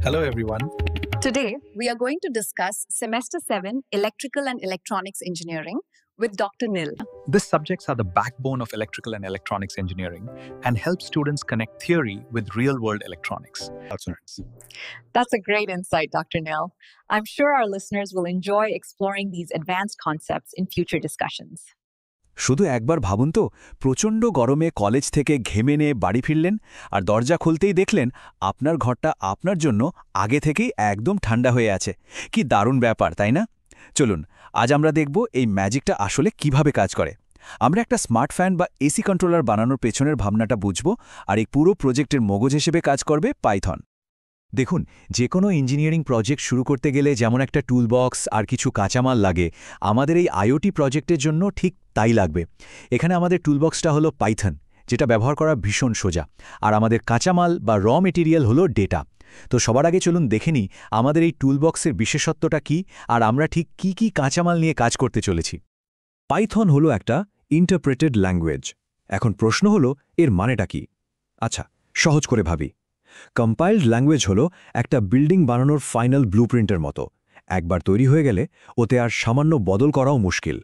Hello, everyone. Today, we are going to discuss Semester 7 Electrical and Electronics Engineering with Dr. Nil. These subjects are the backbone of electrical and electronics engineering and help students connect theory with real-world electronics. That's a great insight, Dr. Nil. I'm sure our listeners will enjoy exploring these advanced concepts in future discussions. শুধু একবার ভাবুন তো, প্রচণ্ড গরমে college থেকে ঘেমে নিয়ে বাড়ি ফিরলেন আর দরজা খুলতেই দেখলেন আপনার ঘরটা আপনার জন্য আগে থেকেই একদম ঠান্ডা হয়ে আছে। কি দারুণ ব্যাপার, তাই না? চলুন আজ আমরা দেখব এই ম্যাজিকটা আসলে কিভাবে কাজ করে। আমরা একটা স্মার্ট ফ্যান বা এসি কন্ট্রোলার বানানোর পেছনের ভাবনাটা বুঝব, আর এই পুরো প্রজেক্টের মগজ হিসেবে কাজ করবে পাইথন। দেখুন, যে কোনো ইঞ্জিনিয়ারিং প্রজেক্ট শুরু করতে গেলে যেমন একটা টুলবক্স আর কিছু কাঁচামাল লাগে, আমাদের এই আইওটি প্রজেক্টের জন্য ঠিক তাই লাগবে। এখানে আমাদের টুলবক্সটা হলো পাইথন, যেটা ব্যবহার করা ভীষণ সোজা, আর আমাদের কাঁচামাল বা র মেটেরিয়াল হলো ডেটা। তো সবার আগে চলুন দেখে নিই আমাদের এই টুলবক্সের বিশেষত্বটা কি, আর আমরা ঠিক কি কি কাঁচামাল নিয়ে কাজ করতে চলেছি। পাইথন হলো একটা ইন্টারপ্রেটেড ল্যাঙ্গুয়েজ। এখন প্রশ্ন হলো, এর মানেটা কি? আচ্ছা, সহজ করে ভাবি। কম্পাইলড ল্যাঙ্গুয়েজ হলো একটা বিল্ডিং বানানোর ফাইনাল ব্লুপ্রিন্টের মতো। একবার তৈরি হয়ে গেলে ওতে আর সামান্য বদল করাও মুশকিল।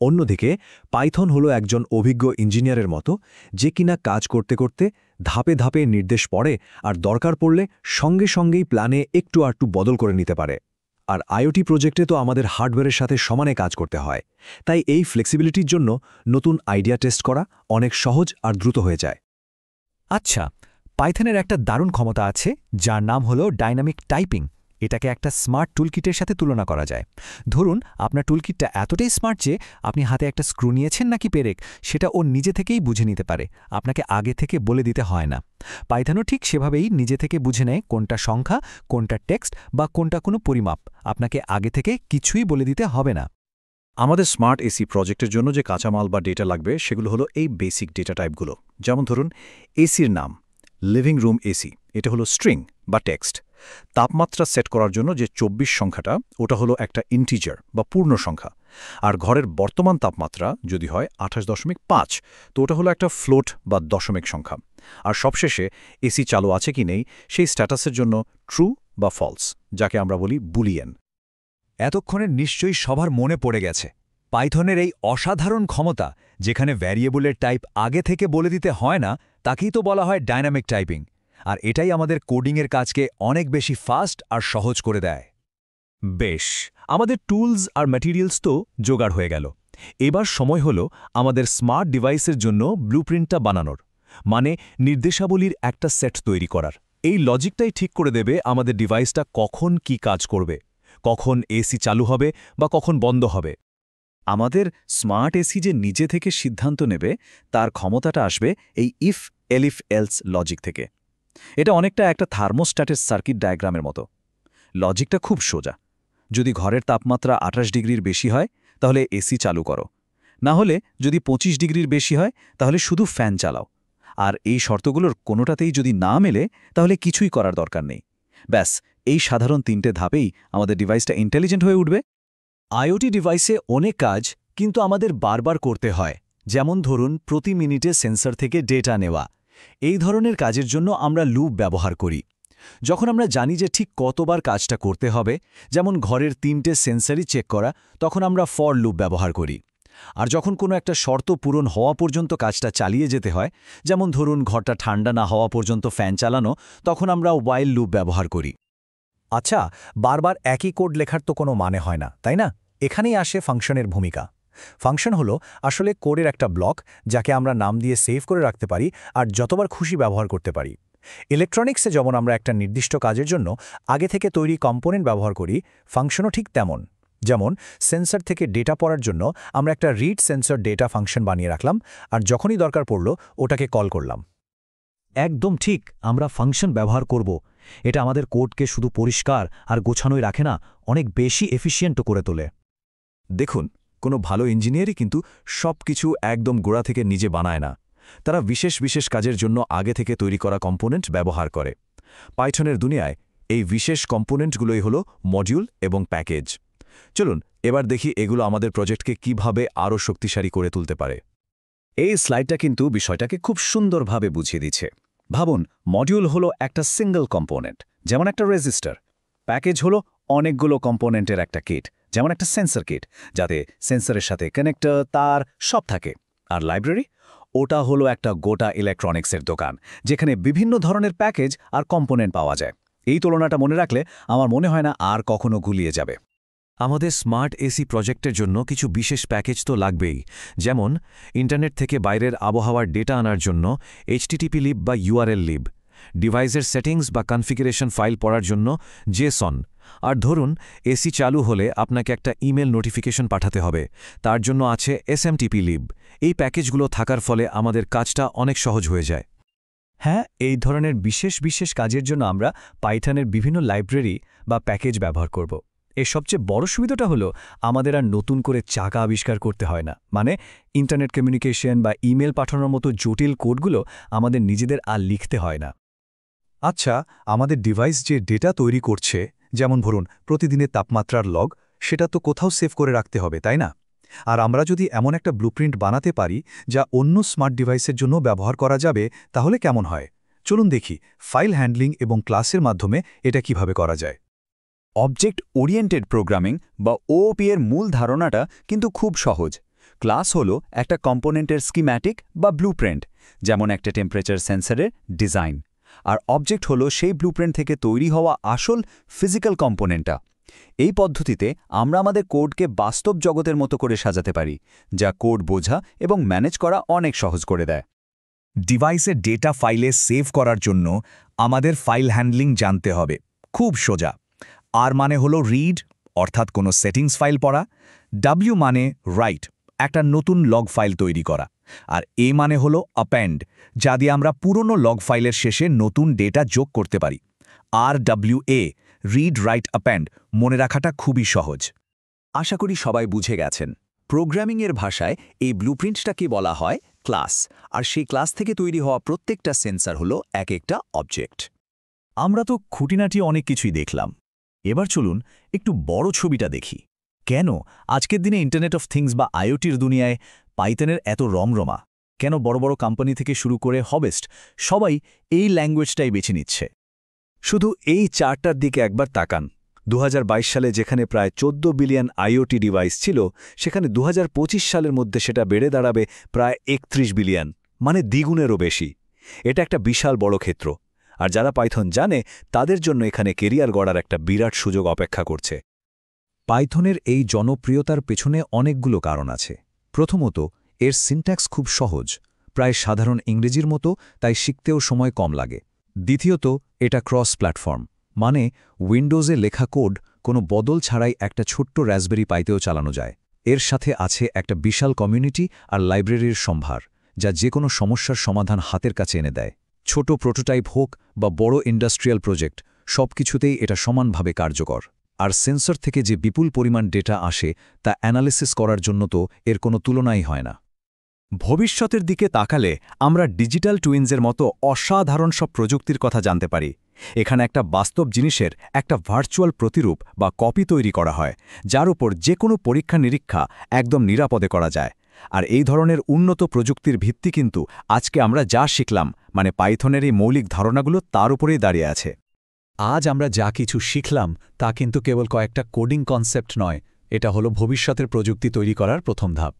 অন্যদিকে পাইথন হলো একজন অভিজ্ঞ ইঞ্জিনিয়ারের মতো, যে কিনা কাজ করতে করতে ধাপে ধাপে নির্দেশ পড়ে আর দরকার পড়লে সঙ্গে সঙ্গেই প্ল্যানে একটু আটটু বদল করে নিতে পারে। আর আইওটি প্রজেক্টে তো আমাদের হার্ডওয়্যারের সাথে সমানে কাজ করতে হয়, তাই এই ফ্লেক্সিবিলিটির জন্য নতুন আইডিয়া টেস্ট করা অনেক সহজ আর দ্রুত হয়ে যায়। আচ্ছা, পাইথনের একটা দারুণ ক্ষমতা আছে যার নাম হলো ডাইনামিক টাইপিং। এটাকে একটা স্মার্ট টুলকিটের সাথে তুলনা করা যায়। ধরুন, আপনার টুলকিটটা এতটাই স্মার্ট যে আপনি হাতে একটা স্ক্রু নিয়েছেন নাকি পেরেক, সেটা ও নিজে থেকেই বুঝে নিতে পারে, আপনাকে আগে থেকে বলে দিতে হয় না। পাইথনও ঠিক সেভাবেই নিজে থেকে বুঝে নেয় কোনটা সংখ্যা, কোনটা টেক্সট বা কোনটা কোনো পরিমাপ, আপনাকে আগে থেকে কিছুই বলে দিতে হবে না। আমাদের স্মার্ট এসি প্রজেক্টের জন্য যে কাঁচামাল বা ডেটা লাগবে সেগুলো হলো এই বেসিক ডেটা টাইপগুলো। যেমন ধরুন, এসির নাম লিভিং রুম এসি, এটা হলো স্ট্রিং বা টেক্সট। তাপমাত্রা সেট করার জন্য যে 24 সংখ্যাটা, ওটা হলো একটা ইন্টিজার বা পূর্ণ সংখ্যা। আর ঘরের বর্তমান তাপমাত্রা যদি হয় 28.5, তো ওটা হলো একটা ফ্লোট বা দশমিক সংখ্যা। আর সবশেষে এসি চালু আছে কি নেই সেই স্ট্যাটাসের জন্য ট্রু বা ফলস, যাকে আমরা বলি বুলিয়ান। এতক্ষণে নিশ্চয়ই সবার মনে পড়ে গেছে পাইথনের এই অসাধারণ ক্ষমতা, যেখানে ভ্যারিয়েবলের টাইপ আগে থেকে বলে দিতে হয় না, তাকেই তো বলা হয় ডাইনামিক টাইপিং। আর এটাই আমাদের কোডিংয়ের কাজকে অনেক বেশি ফাস্ট আর সহজ করে দেয়। বেশ, আমাদের টুলস আর ম্যাটেরিয়ালস তো জোগাড় হয়ে গেল। এবার সময় হলো আমাদের স্মার্ট ডিভাইসের জন্য ব্লুপ্রিন্টটা বানানোর, মানে নির্দেশাবলীর একটা সেট তৈরি করার। এই লজিকটাই ঠিক করে দেবে আমাদের ডিভাইসটা কখন কি কাজ করবে, কখন এসি চালু হবে বা কখন বন্ধ হবে। আমাদের স্মার্ট এসি যে নিজে থেকে সিদ্ধান্ত নেবে, তার ক্ষমতাটা আসবে এই ইফ এলিফ এলস লজিক থেকে। এটা অনেকটা একটা থার্মোস্ট্যাটের সার্কিট ডায়াগ্রামের মতো। লজিকটা খুব সোজা। যদি ঘরের তাপমাত্রা 28 ডিগ্রির বেশি হয়, তাহলে এসি চালু করো। না হলে যদি 25 ডিগ্রির বেশি হয়, তাহলে শুধু ফ্যান চালাও। আর এই শর্তগুলোর কোনোটাতেই যদি না মেলে, তাহলে কিছুই করার দরকার নেই। ব্যাস, এই সাধারণ 3টে ধাপেই আমাদের ডিভাইসটা ইন্টেলিজেন্ট হয়ে উঠবে। আইওটি ডিভাইসে অনেক কাজ কিন্তু আমাদের বারবার করতে হয়। যেমন ধরুন, প্রতি মিনিটে সেন্সর থেকে ডেটা নেওয়া। এই ধরনের কাজের জন্য আমরা লুপ ব্যবহার করি। যখন আমরা জানি যে ঠিক কতবার কাজটা করতে হবে, যেমন ঘরের 3টে সেন্সরই চেক করা, তখন আমরা ফর লুপ ব্যবহার করি। আর যখন কোনো একটা শর্ত পূরণ হওয়া পর্যন্ত কাজটা চালিয়ে যেতে হয়, যেমন ধরুন ঘরটা ঠান্ডা না হওয়া পর্যন্ত ফ্যান চালানো, তখন আমরা ওয়াইল লুপ ব্যবহার করি। আচ্ছা, বারবার একই কোড লেখার তো কোনো মানে হয় না, তাই না? এখানেই আসে ফাংশনের ভূমিকা। ফাংশন হলো আসলে কোডের একটা ব্লক, যাকে আমরা নাম দিয়ে সেভ করে রাখতে পারি আর যতবার খুশি ব্যবহার করতে পারি। ইলেকট্রনিক্সে যেমন আমরা একটা নির্দিষ্ট কাজের জন্য আগে থেকে তৈরি কম্পোনেন্ট ব্যবহার করি, ফাংশনও ঠিক তেমন। যেমন সেন্সর থেকে ডেটা পড়ার জন্য আমরা একটা রিড সেন্সর ডেটা ফাংশন বানিয়ে রাখলাম, আর যখনই দরকার পড়ল ওটাকে কল করলাম। একদম ঠিক, আমরা ফাংশন ব্যবহার করব। এটা আমাদের কোডকে শুধু পরিষ্কার আর গোছানোই রাখে না, অনেক বেশি এফিশিয়েন্টও করে তোলে। দেখুন, কোনো ভালো ইঞ্জিনিয়ারই কিন্তু সব কিছু একদম গোড়া থেকে নিজে বানায় না। তারা বিশেষ বিশেষ কাজের জন্য আগে থেকে তৈরি করা কম্পোনেন্ট ব্যবহার করে। পাইথনের দুনিয়ায় এই বিশেষ কম্পোনেন্টগুলোই হলো মডিউল এবং প্যাকেজ। চলুন এবার দেখি এগুলো আমাদের প্রজেক্টকে কিভাবে আরও শক্তিশালী করে তুলতে পারে। এই স্লাইডটা কিন্তু বিষয়টাকে খুব সুন্দরভাবে বুঝিয়ে দিচ্ছে। ভাবুন, মডিউল হলো একটা সিঙ্গল কম্পোনেন্ট, যেমন একটা রেজিস্টার। প্যাকেজ হলো অনেকগুলো কম্পোনেন্টের একটা কিট, যেমন একটা সেন্সর কিট, যাতে সেন্সরের সাথে কানেক্টর, তার সব থাকে। আর লাইব্রেরি, ওটা হলো একটা গোটা ইলেকট্রনিক্সের দোকান, যেখানে বিভিন্ন ধরনের প্যাকেজ আর কম্পোনেন্ট পাওয়া যায়। এই তুলনাটা মনে রাখলে আমার মনে হয় না আর কখনো গুলিয়ে যাবে। আমাদের স্মার্ট এসি প্রজেক্টের জন্য কিছু বিশেষ প্যাকেজ তো লাগবেই, যেমন ইন্টারনেট থেকে বাইরের আবহাওয়ার ডেটা আনার জন্য HTTP লিব বা URL লিব, ডিভাইসের সেটিংস বা কনফিগারেশন ফাইল পড়ার জন্য JSON। আর ধরুন, এসি চালু হলে আপনাকে একটা ইমেল নোটিফিকেশন পাঠাতে হবে, তার জন্য আছে SMTP লিব। এই প্যাকেজগুলো থাকার ফলে আমাদের কাজটা অনেক সহজ হয়ে যায়। হ্যাঁ, এই ধরনের বিশেষ কাজের জন্য আমরা পাইথনের বিভিন্ন লাইব্রেরি বা প্যাকেজ ব্যবহার করব। এর সবচেয়ে বড় সুবিধাটা হলো আমাদের আর নতুন করে চাকা আবিষ্কার করতে হয় না। মানে ইন্টারনেট কমিউনিকেশন বা ইমেল পাঠানোর মতো জটিল কোডগুলো আমাদের নিজেদের আর লিখতে হয় না। আচ্ছা, আমাদের ডিভাইস যে ডেটা তৈরি করছে, যেমন ধরুন প্রতিদিনের তাপমাত্রার লগ, সেটা তো কোথাও সেভ করে রাখতে হবে, তাই না? আর আমরা যদি এমন একটা ব্লুপ্রিন্ট বানাতে পারি যা অন্য স্মার্ট ডিভাইসের জন্য ব্যবহার করা যাবে, তাহলে কেমন হয়? চলুন দেখি ফাইল হ্যান্ডলিং এবং ক্লাসের মাধ্যমে এটা কিভাবে করা যায়। অবজেক্ট ওরিয়েন্টেড প্রোগ্রামিং বা OOP এর মূল ধারণাটা কিন্তু খুব সহজ। ক্লাস হলো একটা কম্পোনেন্টের স্কিম্যাটিক বা ব্লুপ্রিন্ট, যেমন একটা টেম্পারেচার সেন্সরের ডিজাইন। আর অবজেক্ট হলো সেই ব্লুপ্রিন্ট থেকে তৈরি হওয়া আসল ফিজিক্যাল কম্পোনেন্টটা। এই পদ্ধতিতে আমরা আমাদের কোডকে বাস্তব জগতের মতো করে সাজাতে পারি, যা কোড বোঝা এবং ম্যানেজ করা অনেক সহজ করে দেয়। ডিভাইসের ডেটা ফাইলে সেভ করার জন্য আমাদের ফাইল হ্যান্ডলিং জানতে হবে। খুব সোজা। আর মানে হলো রিড, অর্থাৎ কোনো সেটিংস ফাইল পড়া। W মানে রাইট, একটা নতুন লগ ফাইল তৈরি করা। আর A মানে হলো অ্যাপেন্ড, যা দিয়ে আমরা পুরনো লগ ফাইলের শেষে নতুন ডেটা যোগ করতে পারি। RWA, রিড রাইট অ্যাপেন্ড, মনে রাখাটা খুবই সহজ। আশা করি সবাই বুঝে গেছেন। প্রোগ্রামিংয়ের ভাষায় এই ব্লুপ্রিন্টটাকে বলা হয় ক্লাস, আর সেই ক্লাস থেকে তৈরি হওয়া প্রত্যেকটা সেন্সর হলো এক একটা অবজেক্ট। আমরা তো খুঁটিনাটি অনেক কিছুই দেখলাম। এবার চলুন একটু বড় ছবিটা দেখি। কেন আজকের দিনে ইন্টারনেট অফ থিংস বা IoTর দুনিয়ায় পাইথনের এত রমরমা? কেন বড় বড় কোম্পানি থেকে শুরু করে হবেস্ট সবাই এই ল্যাঙ্গুয়েজটাই বেছে নিচ্ছে? শুধু এই চার্টটার দিকে একবার তাকান। 2022 সালে যেখানে প্রায় 14 বিলিয়ন IoT ডিভাইস ছিল, সেখানে 2025 সালের মধ্যে সেটা বেড়ে দাঁড়াবে প্রায় 31 বিলিয়ন, মানে দ্বিগুণেরও বেশি। এটা একটা বিশাল বড় ক্ষেত্র। আর যারা পাইথন জানে তাদের জন্য এখানে কেরিয়ার গড়ার একটা বিরাট সুযোগ অপেক্ষা করছে। পাইথনের এই জনপ্রিয়তার পেছনে অনেকগুলো কারণ আছে। প্রথমত, এর সিনট্যাক্স খুব সহজ, প্রায় সাধারণ ইংরেজির মতো, তাই শিখতেও সময় কম লাগে। দ্বিতীয়ত, এটা ক্রস প্ল্যাটফর্ম, মানে উইন্ডোজে লেখা কোড কোনো বদল ছাড়াই একটা ছোট্ট রাসবেরি পাইতেও চালানো যায়। এর সাথে আছে একটা বিশাল কমিউনিটি আর লাইব্রেরির সম্ভার, যা যে কোনো সমস্যার সমাধান হাতের কাছে এনে দেয়। ছোট প্রোটোটাইপ হোক বা বড় ইন্ডাস্ট্রিয়াল প্রজেক্ট, সবকিছুতেই এটা সমানভাবে কার্যকর। আর সেন্সর থেকে যে বিপুল পরিমাণ ডেটা আসে তা অ্যানালিসিস করার জন্য তো এর কোনো তুলনাই হয় না। ভবিষ্যতের দিকে তাকালে আমরা ডিজিটাল টুইনসের মতো অসাধারণ সব প্রযুক্তির কথা জানতে পারি। এখানে একটা বাস্তব জিনিসের একটা ভার্চুয়াল প্রতিরূপ বা কপি তৈরি করা হয়, যার উপর যে কোনো পরীক্ষা নিরীক্ষা একদম নিরাপদে করা যায়। আর এই ধরনের উন্নত প্রযুক্তির ভিত্তি কিন্তু আজকে আমরা যা শিখলাম, মানে পাইথনের এই মৌলিক ধারণাগুলো তার উপরেই দাঁড়িয়ে আছে। আজ আমরা যা কিছু শিখলাম তা কিন্তু কেবল কয়েকটা কোডিং কনসেপ্ট নয়, এটা হলো ভবিষ্যতের প্রযুক্তি তৈরি করার প্রথম ধাপ।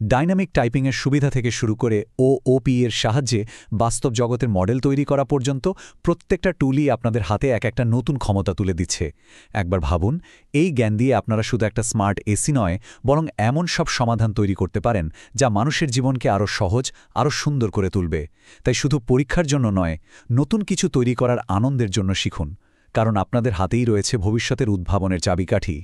ডাইনামিক টাইপিংয়ের সুবিধা থেকে শুরু করে OOP এর সাহায্যে বাস্তব জগতের মডেল তৈরি করা পর্যন্ত প্রত্যেকটা টুলই আপনাদের হাতে এক একটা নতুন ক্ষমতা তুলে দিচ্ছে। একবার ভাবুন, এই জ্ঞান দিয়ে আপনারা শুধু একটা স্মার্ট এসি নয়, বরং এমন সব সমাধান তৈরি করতে পারেন যা মানুষের জীবনকে আরও সহজ, আরও সুন্দর করে তুলবে। তাই শুধু পরীক্ষার জন্য নয়, নতুন কিছু তৈরি করার আনন্দের জন্য শিখুন, কারণ আপনাদের হাতেই রয়েছে ভবিষ্যতের উদ্ভাবনের চাবিকাঠি।